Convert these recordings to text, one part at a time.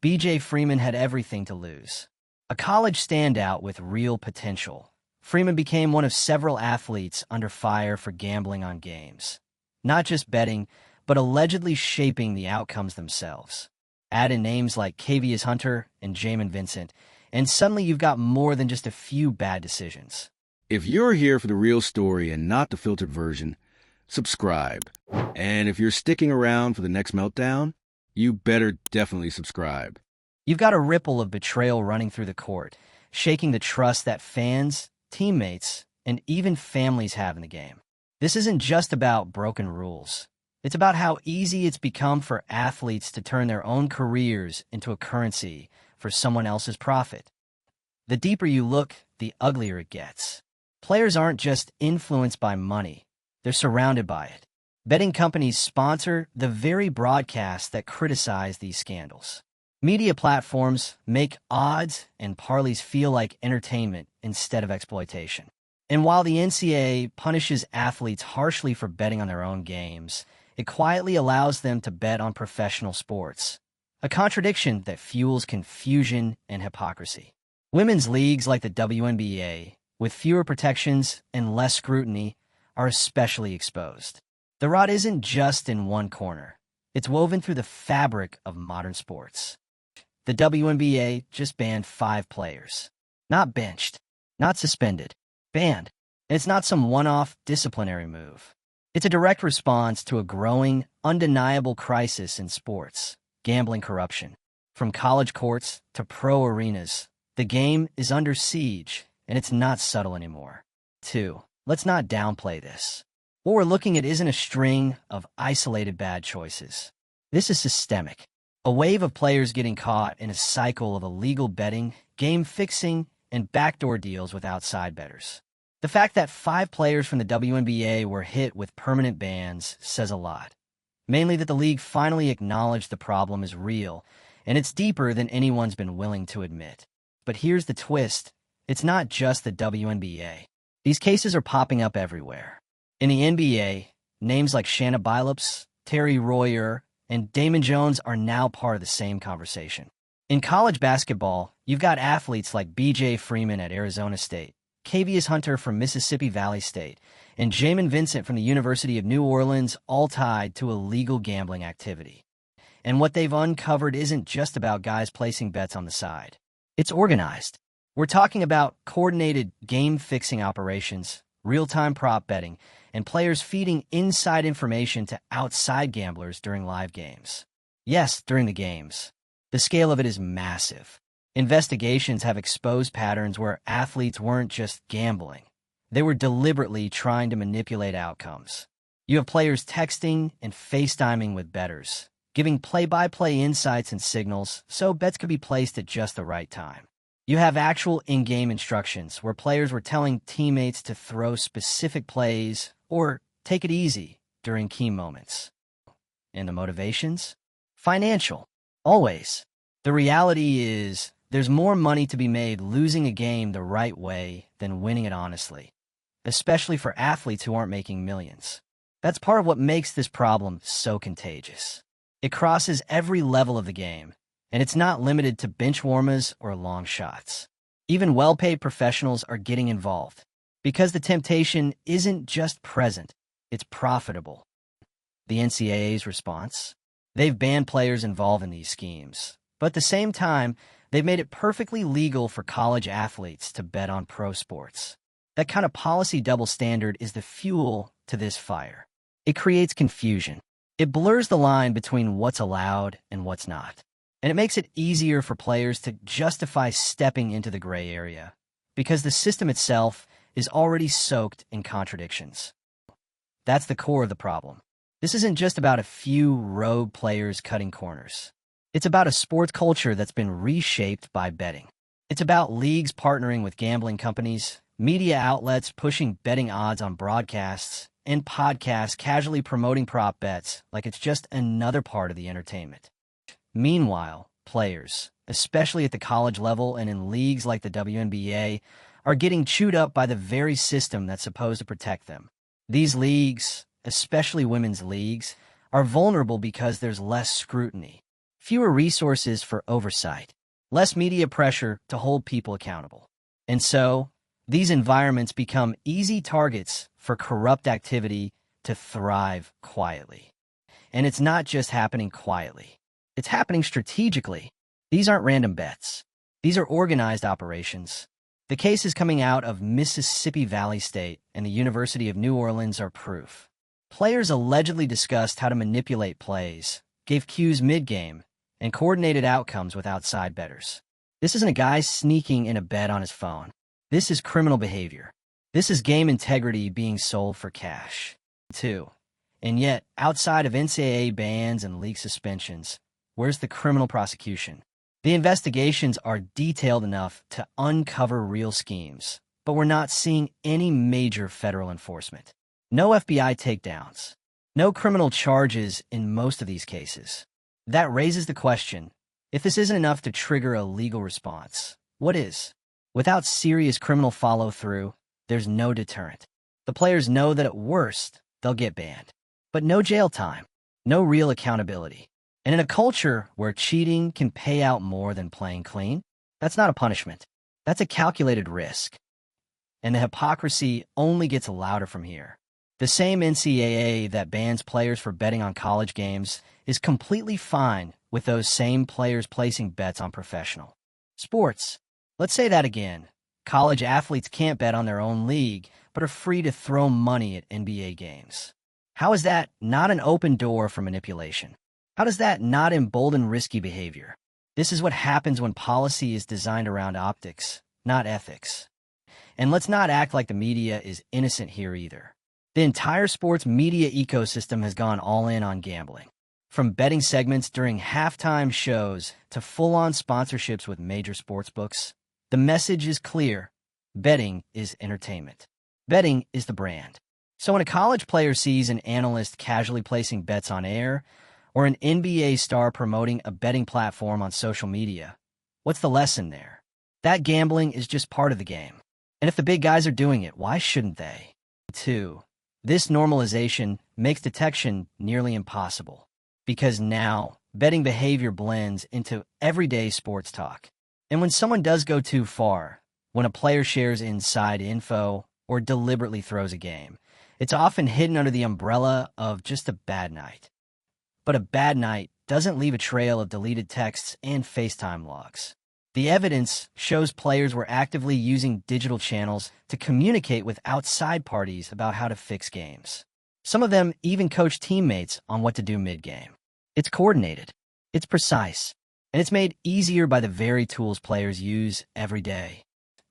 B.J. Freeman had everything to lose. A college standout with real potential, Freeman became one of several athletes under fire for gambling on games. Not just betting, but allegedly shaping the outcomes themselves. Add in names like Kavius Hunter and Jamin Vincent, and suddenly you've got more than just a few bad decisions. If you're here for the real story and not the filtered version, subscribe. And if you're sticking around for the next meltdown, you better definitely subscribe. You've got a ripple of betrayal running through the court, shaking the trust that fans, teammates, and even families have in the game. This isn't just about broken rules. It's about how easy it's become for athletes to turn their own careers into a currency for someone else's profit. The deeper you look, the uglier it gets. Players aren't just influenced by money, they're surrounded by it. Betting companies sponsor the very broadcasts that criticize these scandals. Media platforms make odds and parlays feel like entertainment instead of exploitation. And while the NCAA punishes athletes harshly for betting on their own games, it quietly allows them to bet on professional sports, a contradiction that fuels confusion and hypocrisy. Women's leagues like the WNBA, with fewer protections and less scrutiny, are especially exposed. The rot isn't just in one corner. It's woven through the fabric of modern sports. The WNBA just banned 5 players. Not benched, not suspended, banned. And it's not some one-off disciplinary move. It's a direct response to a growing, undeniable crisis in sports, gambling corruption. From college courts to pro arenas, the game is under siege, and it's not subtle anymore. 2. Let's not downplay this. What we're looking at isn't a string of isolated bad choices. This is systemic. A wave of players getting caught in a cycle of illegal betting, game fixing, and backdoor deals with outside bettors. The fact that 5 players from the WNBA were hit with permanent bans says a lot. Mainly that the league finally acknowledged the problem is real, and it's deeper than anyone's been willing to admit. But here's the twist. It's not just the WNBA. These cases are popping up everywhere. In the NBA, names like Shanna Billups, Terry Royer, and Damon Jones are now part of the same conversation. In college basketball, you've got athletes like B.J. Freeman at Arizona State, Kavius Hunter from Mississippi Valley State, and Jamin Vincent from the University of New Orleans, all tied to illegal gambling activity. And what they've uncovered isn't just about guys placing bets on the side. It's organized. We're talking about coordinated game-fixing operations, real-time prop betting, and players feeding inside information to outside gamblers during live games. Yes, during the games. The scale of it is massive. Investigations have exposed patterns where athletes weren't just gambling. They were deliberately trying to manipulate outcomes. You have players texting and FaceTiming with bettors, giving play-by-play insights and signals so bets could be placed at just the right time. You have actual in-game instructions where players were telling teammates to throw specific plays or take it easy during key moments. And the motivations? Financial. Always. The reality is there's more money to be made losing a game the right way than winning it honestly, especially for athletes who aren't making millions. That's part of what makes this problem so contagious. It crosses every level of the game, and it's not limited to bench warmers or long shots. Even well-paid professionals are getting involved, because the temptation isn't just present, it's profitable. The NCAA's response? They've banned players involved in these schemes, but at the same time, they've made it perfectly legal for college athletes to bet on pro sports. That kind of policy double standard is the fuel to this fire. It creates confusion. It blurs the line between what's allowed and what's not. And it makes it easier for players to justify stepping into the gray area, because the system itself is already soaked in contradictions. That's the core of the problem. This isn't just about a few rogue players cutting corners. It's about a sports culture that's been reshaped by betting. It's about leagues partnering with gambling companies, media outlets pushing betting odds on broadcasts, and podcasts casually promoting prop bets like it's just another part of the entertainment. Meanwhile, players, especially at the college level and in leagues like the WNBA, are getting chewed up by the very system that's supposed to protect them. These leagues, especially women's leagues, are vulnerable because there's less scrutiny. fewer resources for oversight, less media pressure to hold people accountable. And so, these environments become easy targets for corrupt activity to thrive quietly. And it's not just happening quietly. It's happening strategically. These aren't random bets. These are organized operations. The cases coming out of Mississippi Valley State and the University of New Orleans are proof. Players allegedly discussed how to manipulate plays, gave cues mid-game, and coordinated outcomes with outside bettors. This isn't a guy sneaking in a bet on his phone. This is criminal behavior. This is game integrity being sold for cash. 2. And yet, outside of NCAA bans and league suspensions, where's the criminal prosecution? The investigations are detailed enough to uncover real schemes, but we're not seeing any major federal enforcement. No FBI takedowns. No criminal charges in most of these cases. That raises the question, if this isn't enough to trigger a legal response, what is? Without serious criminal follow-through, there's no deterrent. The players know that at worst, they'll get banned. But no jail time, no real accountability. And in a culture where cheating can pay out more than playing clean, that's not a punishment. That's a calculated risk. And the hypocrisy only gets louder from here. The same NCAA that bans players for betting on college games is completely fine with those same players placing bets on professional sports. Let's say that again. College athletes can't bet on their own league, but are free to throw money at NBA games. How is that not an open door for manipulation? How does that not embolden risky behavior? This is what happens when policy is designed around optics, not ethics. And let's not act like the media is innocent here either. The entire sports media ecosystem has gone all in on gambling. From betting segments during halftime shows to full-on sponsorships with major sports books, the message is clear. Betting is entertainment. Betting is the brand. So when a college player sees an analyst casually placing bets on air, or an NBA star promoting a betting platform on social media, what's the lesson there? That gambling is just part of the game. And if the big guys are doing it, why shouldn't they? 2. This normalization makes detection nearly impossible, because now betting behavior blends into everyday sports talk. And when someone does go too far, when a player shares inside info or deliberately throws a game, it's often hidden under the umbrella of just a bad night. But a bad night doesn't leave a trail of deleted texts and FaceTime logs. The evidence shows players were actively using digital channels to communicate with outside parties about how to fix games. Some of them even coach teammates on what to do mid-game. It's coordinated, it's precise, and it's made easier by the very tools players use every day.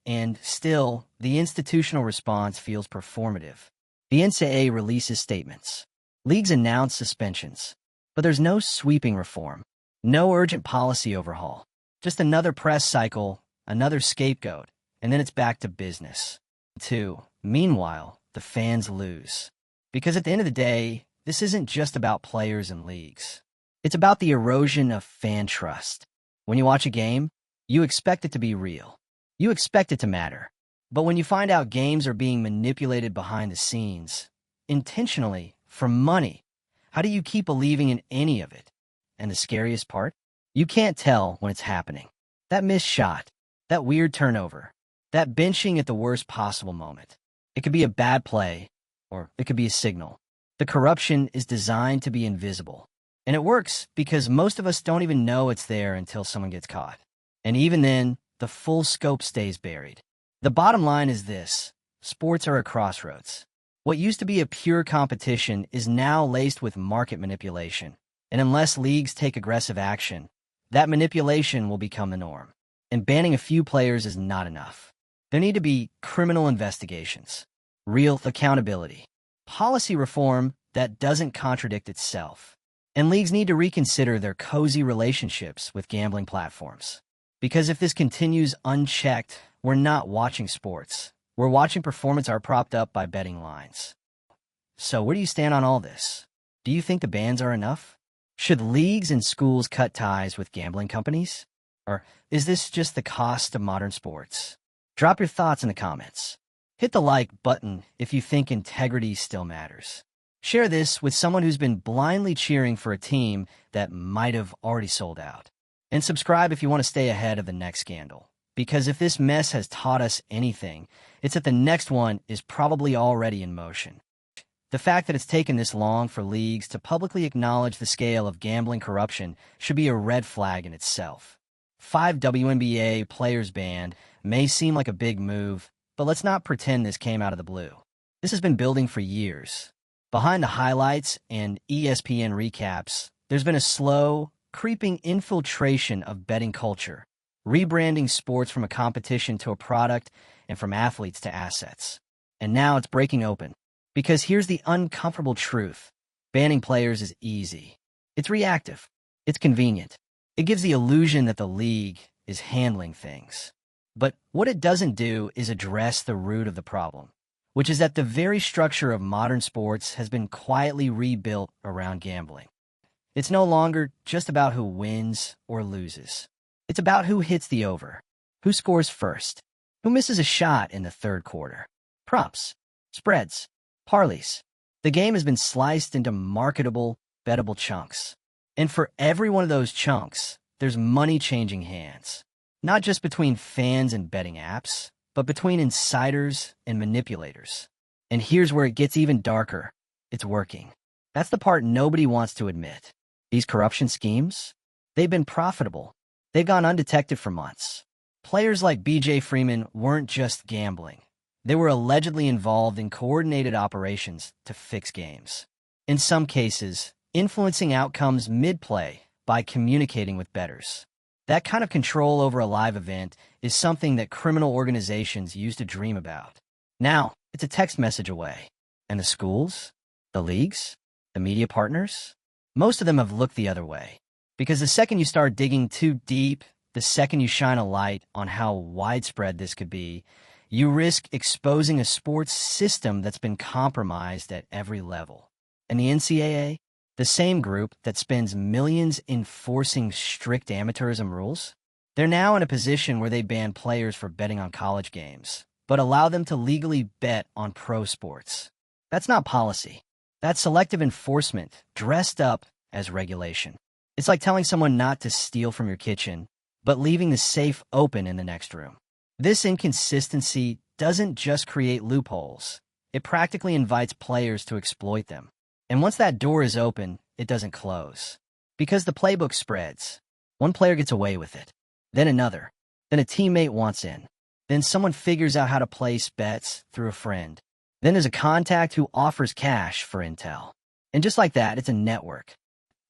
And still, the institutional response feels performative. The NCAA releases statements. Leagues announce suspensions. But there's no sweeping reform, no urgent policy overhaul, just another press cycle, another scapegoat, and then it's back to business. 2. Meanwhile, the fans lose. Because at the end of the day, this isn't just about players and leagues. It's about the erosion of fan trust. When you watch a game, you expect it to be real. You expect it to matter. But when you find out games are being manipulated behind the scenes, intentionally, for money, how do you keep believing in any of it? And the scariest part? You can't tell when it's happening. That missed shot, that weird turnover, that benching at the worst possible moment. It could be a bad play, or it could be a signal. The corruption is designed to be invisible. And it works because most of us don't even know it's there until someone gets caught. And even then, the full scope stays buried. The bottom line is this: sports are a crossroads. What used to be a pure competition is now laced with market manipulation. And unless leagues take aggressive action, that manipulation will become the norm. And banning a few players is not enough. There need to be criminal investigations, real accountability, policy reform that doesn't contradict itself. And leagues need to reconsider their cozy relationships with gambling platforms. Because if this continues unchecked, we're not watching sports. We're watching performance art propped up by betting lines. So where do you stand on all this? Do you think the bans are enough? Should leagues and schools cut ties with gambling companies? Or is this just the cost of modern sports? Drop your thoughts in the comments. Hit the like button if you think integrity still matters. Share this with someone who's been blindly cheering for a team that might have already sold out. And subscribe if you want to stay ahead of the next scandal. Because if this mess has taught us anything, it's that the next one is probably already in motion. The fact that it's taken this long for leagues to publicly acknowledge the scale of gambling corruption should be a red flag in itself. 5 WNBA players banned may seem like a big move, but let's not pretend this came out of the blue. This has been building for years. Behind the highlights and ESPN recaps, there's been a slow, creeping infiltration of betting culture, rebranding sports from a competition to a product and from athletes to assets. And now it's breaking open. Because here's the uncomfortable truth. Banning players is easy. It's reactive. It's convenient. It gives the illusion that the league is handling things. But what it doesn't do is address the root of the problem, which is that the very structure of modern sports has been quietly rebuilt around gambling. It's no longer just about who wins or loses. It's about who hits the over, who scores first, who misses a shot in the third quarter. Props, spreads, parlays. The game has been sliced into marketable, bettable chunks. And for every one of those chunks, there's money changing hands. Not just between fans and betting apps, but between insiders and manipulators. And here's where it gets even darker. It's working. That's the part nobody wants to admit. These corruption schemes, they've been profitable. They've gone undetected for months. Players like BJ Freeman weren't just gambling. They were allegedly involved in coordinated operations to fix games. In some cases, influencing outcomes mid-play by communicating with bettors. That kind of control over a live event is something that criminal organizations used to dream about. Now, it's a text message away. And the schools, the leagues, the media partners, most of them have looked the other way. Because the second you start digging too deep, the second you shine a light on how widespread this could be, you risk exposing a sports system that's been compromised at every level. And the NCAA, the same group that spends millions enforcing strict amateurism rules, they're now in a position where they ban players for betting on college games, but allow them to legally bet on pro sports. That's not policy. That's selective enforcement dressed up as regulation. It's like telling someone not to steal from your kitchen, but leaving the safe open in the next room. This inconsistency doesn't just create loopholes. It practically invites players to exploit them. And once that door is open, it doesn't close. Because the playbook spreads. One player gets away with it. Then another. Then a teammate wants in. Then someone figures out how to place bets through a friend. Then there's a contact who offers cash for intel. And just like that, it's a network.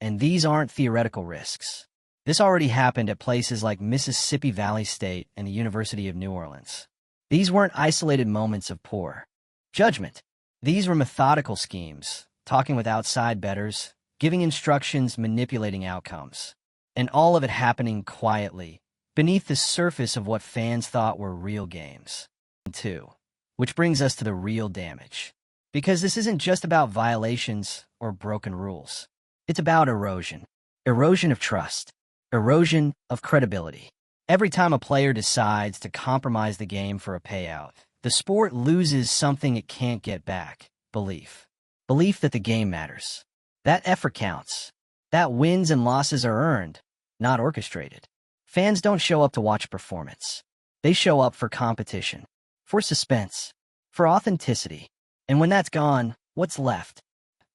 And these aren't theoretical risks. This already happened at places like Mississippi Valley State and the University of New Orleans. These weren't isolated moments of poor judgment. These were methodical schemes, talking with outside bettors, giving instructions, manipulating outcomes. And all of it happening quietly, beneath the surface of what fans thought were real games. Two, which brings us to the real damage. Because this isn't just about violations or broken rules. It's about erosion. Erosion of trust. Erosion of credibility. Every time a player decides to compromise the game for a payout, the sport loses something it can't get back. Belief. Belief that the game matters. That effort counts. That wins and losses are earned, not orchestrated. Fans don't show up to watch performance. They show up for competition, for suspense, for authenticity. And when that's gone, what's left?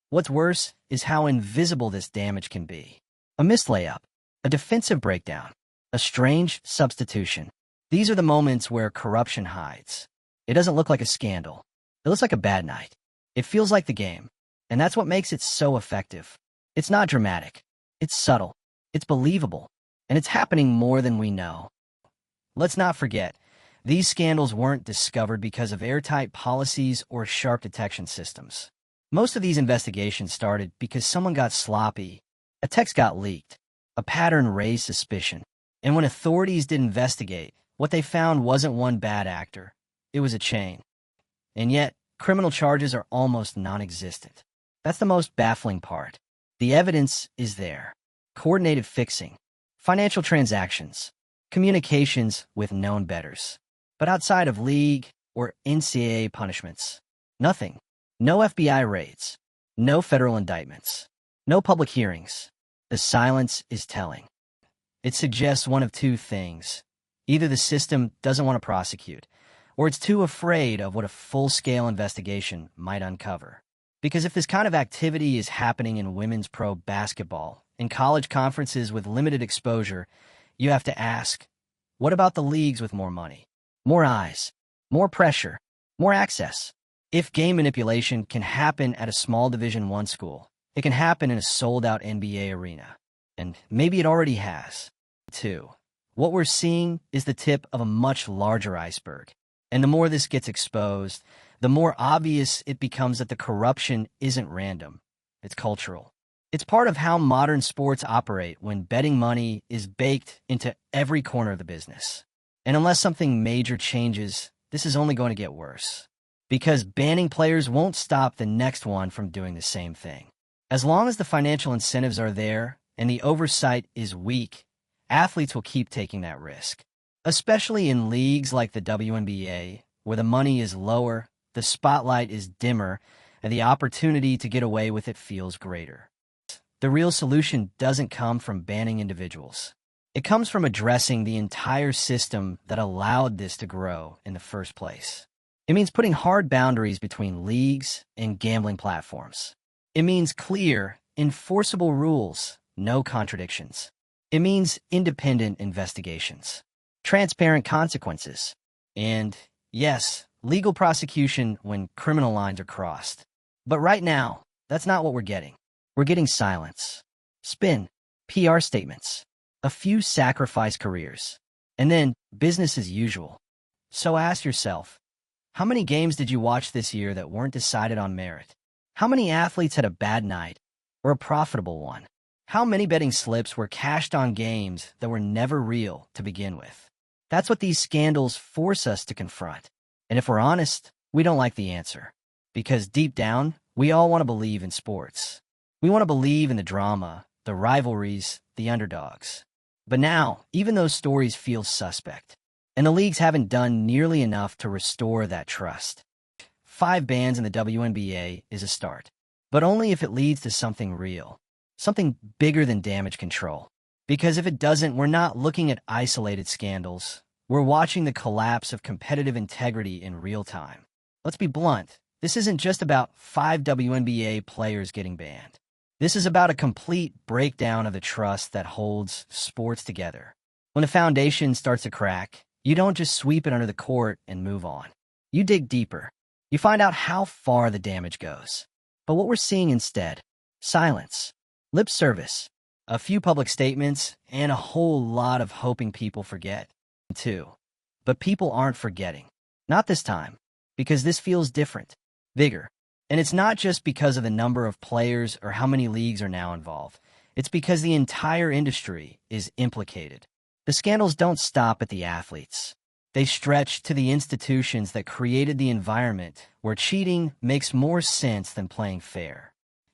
What's worse is how invisible this damage can be. A missed layup, a defensive breakdown, a strange substitution. These are the moments where corruption hides. It doesn't look like a scandal. It looks like a bad night. It feels like the game. And that's what makes it so effective. It's not dramatic. It's subtle. It's believable. And it's happening more than we know. Let's not forget, these scandals weren't discovered because of airtight policies or sharp detection systems. Most of these investigations started because someone got sloppy, a text got leaked, a pattern raised suspicion. And when authorities did investigate, what they found wasn't one bad actor. It was a chain. And yet, criminal charges are almost non-existent. That's the most baffling part. The evidence is there. Coordinated fixing, financial transactions, communications with known bettors. But outside of league or NCAA punishments, nothing. No FBI raids. No federal indictments. No public hearings. The silence is telling. It suggests one of two things. Either the system doesn't want to prosecute, or it's too afraid of what a full-scale investigation might uncover. Because if this kind of activity is happening in women's pro basketball, in college conferences with limited exposure, you have to ask, what about the leagues with more money, more eyes, more pressure, more access? If game manipulation can happen at a small Division I school, it can happen in a sold-out NBA arena. And maybe it already has. 2. What we're seeing is the tip of a much larger iceberg. And the more this gets exposed, the more obvious it becomes that the corruption isn't random. It's cultural. It's part of how modern sports operate when betting money is baked into every corner of the business. And unless something major changes, this is only going to get worse. Because banning players won't stop the next one from doing the same thing. As long as the financial incentives are there and the oversight is weak, athletes will keep taking that risk. Especially in leagues like the WNBA, where the money is lower, the spotlight is dimmer, and the opportunity to get away with it feels greater. The real solution doesn't come from banning individuals. It comes from addressing the entire system that allowed this to grow in the first place. It means putting hard boundaries between leagues and gambling platforms. It means clear, enforceable rules, no contradictions. It means independent investigations, transparent consequences, and, yes, legal prosecution when criminal lines are crossed. But right now, that's not what we're getting. We're getting silence, spin, PR statements, a few sacrificed careers, and then business as usual. So ask yourself, how many games did you watch this year that weren't decided on merit? How many athletes had a bad night or a profitable one? How many betting slips were cashed on games that were never real to begin with? That's what these scandals force us to confront. And if we're honest, we don't like the answer. Because deep down, we all want to believe in sports. We want to believe in the drama, the rivalries, the underdogs. But now, even those stories feel suspect. And the leagues haven't done nearly enough to restore that trust. 5 bans in the WNBA is a start. But only if it leads to something real. Something bigger than damage control. Because if it doesn't, we're not looking at isolated scandals. We're watching the collapse of competitive integrity in real time. Let's be blunt. This isn't just about 5 WNBA players getting banned. This is about a complete breakdown of the trust that holds sports together. When the foundation starts to crack, you don't just sweep it under the court and move on. You dig deeper. You find out how far the damage goes. But what we're seeing instead, silence, lip service, a few public statements, and a whole lot of hoping people forget, too. But people aren't forgetting. Not this time, because this feels different, bigger. And it's not just because of the number of players or how many leagues are now involved. It's because the entire industry is implicated. The scandals don't stop at the athletes. They stretch to the institutions that created the environment where cheating makes more sense than playing fair.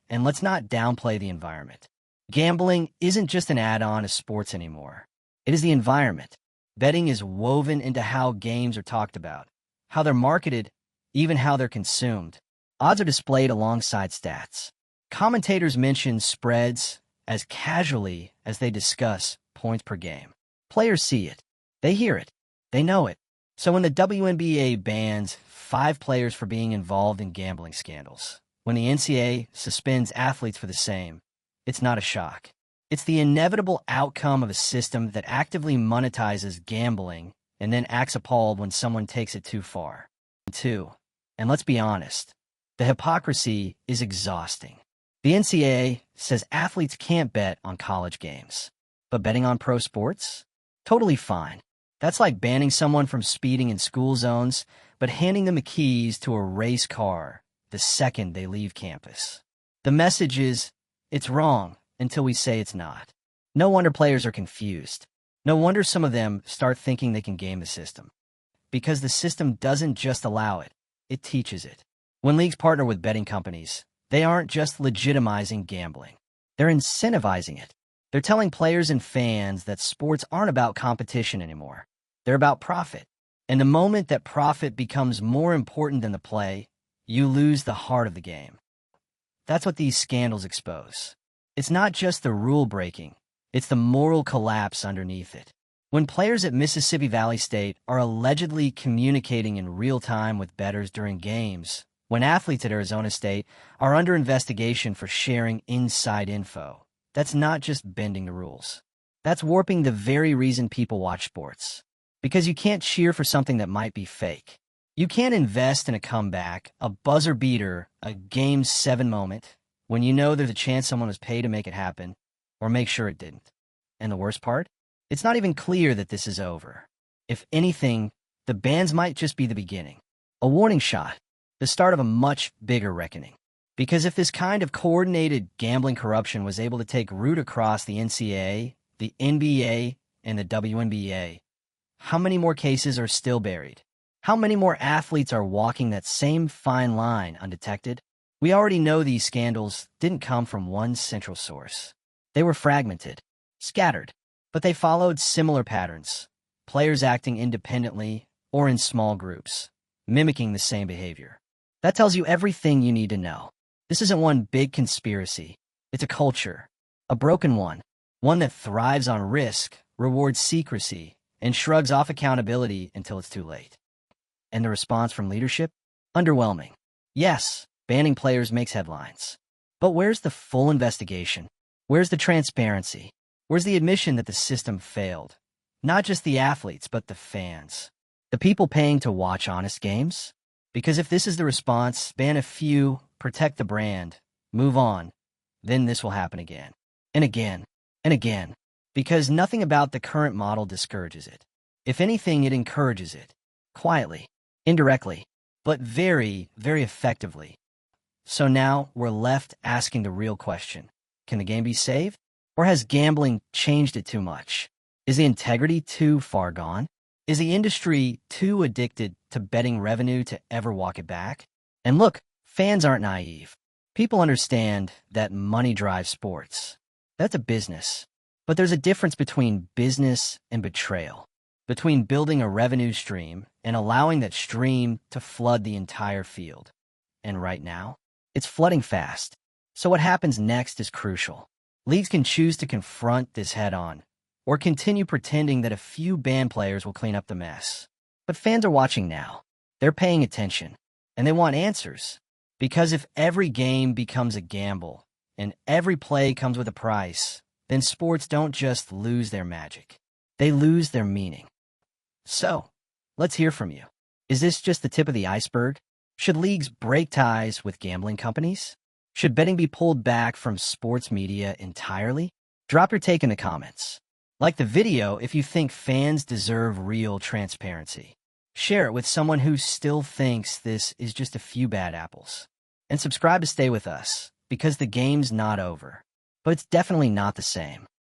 And let's not downplay the environment. Gambling isn't just an add-on to sports anymore. It is the environment. Betting is woven into how games are talked about, how they're marketed, even how they're consumed. Odds are displayed alongside stats. Commentators mention spreads as casually as they discuss points per game. Players see it. They hear it. They know it. So when the WNBA bans 5 players for being involved in gambling scandals, when the NCAA suspends athletes for the same, it's not a shock. It's the inevitable outcome of a system that actively monetizes gambling and then acts appalled when someone takes it too far. 2. And let's be honest, the hypocrisy is exhausting. The NCAA says athletes can't bet on college games, but betting on pro sports? Totally fine. That's like banning someone from speeding in school zones, but handing them the keys to a race car the second they leave campus. The message is, it's wrong until we say it's not. No wonder players are confused. No wonder some of them start thinking they can game the system. Because the system doesn't just allow it, it teaches it. When leagues partner with betting companies, they aren't just legitimizing gambling. They're incentivizing it. They're telling players and fans that sports aren't about competition anymore. They're about profit. And the moment that profit becomes more important than the play, you lose the heart of the game. That's what these scandals expose. It's not just the rule breaking, it's the moral collapse underneath it. When players at Mississippi Valley State are allegedly communicating in real time with bettors during games, when athletes at Arizona State are under investigation for sharing inside info, that's not just bending the rules. That's warping the very reason people watch sports. Because you can't cheer for something that might be fake. You can't invest in a comeback, a buzzer beater, a Game 7 moment, when you know there's a chance someone was paid to make it happen, or make sure it didn't. And the worst part? It's not even clear that this is over. If anything, the bans might just be the beginning. A warning shot, the start of a much bigger reckoning. Because if this kind of coordinated gambling corruption was able to take root across the NCAA, the NBA, and the WNBA, how many more cases are still buried? How many more athletes are walking that same fine line undetected? We already know these scandals didn't come from one central source. They were fragmented, scattered, but they followed similar patterns, players acting independently or in small groups, mimicking the same behavior. That tells you everything you need to know. This isn't one big conspiracy. It's a culture, a broken one that thrives on risk, rewards secrecy, and shrugs off accountability until it's too late. And the response from leadership? Underwhelming. Yes, banning players makes headlines. But where's the full investigation? Where's the transparency? Where's the admission that the system failed? Not just the athletes, but the fans. The people paying to watch honest games? Because if this is the response, ban a few, protect the brand, move on, then this will happen again. And again. And again. Because nothing about the current model discourages it. If anything, it encourages it. Quietly, indirectly, but very, very effectively. So now we're left asking the real question. Can the game be saved? Or has gambling changed it too much? Is the integrity too far gone? Is the industry too addicted to betting revenue to ever walk it back? And look, fans aren't naive. People understand that money drives sports. That's a business. But there's a difference between business and betrayal. Between building a revenue stream and allowing that stream to flood the entire field. And right now, it's flooding fast. So what happens next is crucial. Leagues can choose to confront this head-on, or continue pretending that a few banned players will clean up the mess. But fans are watching now. They're paying attention, and they want answers. Because if every game becomes a gamble, and every play comes with a price, then sports don't just lose their magic. They lose their meaning. So, let's hear from you. Is this just the tip of the iceberg? Should leagues break ties with gambling companies? Should betting be pulled back from sports media entirely? Drop your take in the comments. Like the video if you think fans deserve real transparency. Share it with someone who still thinks this is just a few bad apples. And subscribe to stay with us, because the game's not over. But it's definitely not the same.